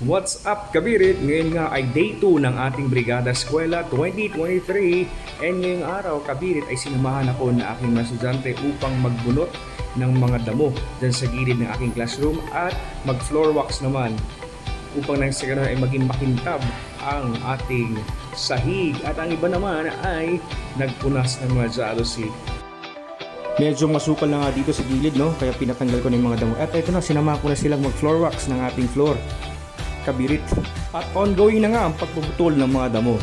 What's up, Kabirit? Ngayon nga ay day 2 ng ating Brigada Eskwela 2023 and ngayong araw, Kabirit, ay sinamahan ako ng aking mga estudyante upang magbunot ng mga damo dyan sa gilid ng aking classroom at mag-floor wax naman upang nang sa ganun ay maging makintab ang ating sahig at ang iba naman ay nagpunas ng mga jealousy. Medyo masukal na nga dito sa gilid, no? Kaya pinatanggal ko na yung mga damo. At ito na, sinama ko na silang mag-floor wax ng ating floor, Kabirit. At ongoing na nga ang pagpuputol ng mga damo.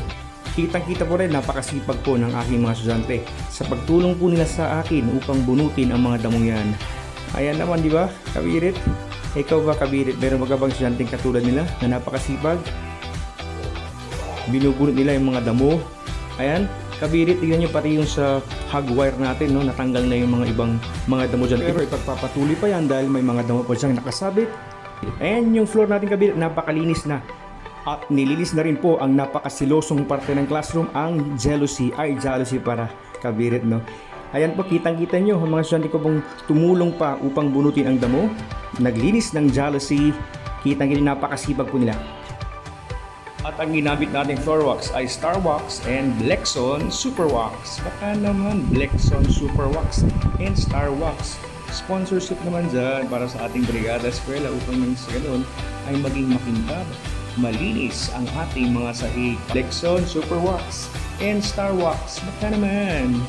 Kitang-kita po rin, napakasipag po ng aking mga estudyante sa pagtulong po nila sa akin upang bunutin ang mga damong yan. Ayan naman, di ba, Kabirit? Ikaw ba, Kabirit, meron magabang estudyanteng katulad nila na napakasipag? Binubunot nila yung mga damo. Ayan, Kabirit, tignan nyo pati yung sa hog wire natin, no? Natanggal na yung mga ibang mga damo dyan. Pero ipagpapatuloy pa yan dahil may mga damo pa siyang nakasabit. Ayan yung floor natin, Kabirit, napakalinis na. At nilinis na rin po ang napakasilosong parte ng classroom, ang jealousy para, Kabirit, no? Ayan po, kitang-kita nyo, ang mga estudyante ko pong tumulong pa upang bunutin ang damo. Naglinis ng jealousy, kitang-kita, napakasipag po nila. At ang ginamit nating floor wax ay Star Wax and Blexon Super Wax. Baka naman Blexon Super Wax and Star Wax. Sponsorship naman dyan para sa ating Brigada Eskwela upang nang sa ganun ay maging makintab, malinis ang ating mga sahig. Blexon Super Wax and Star Wax. Baka naman.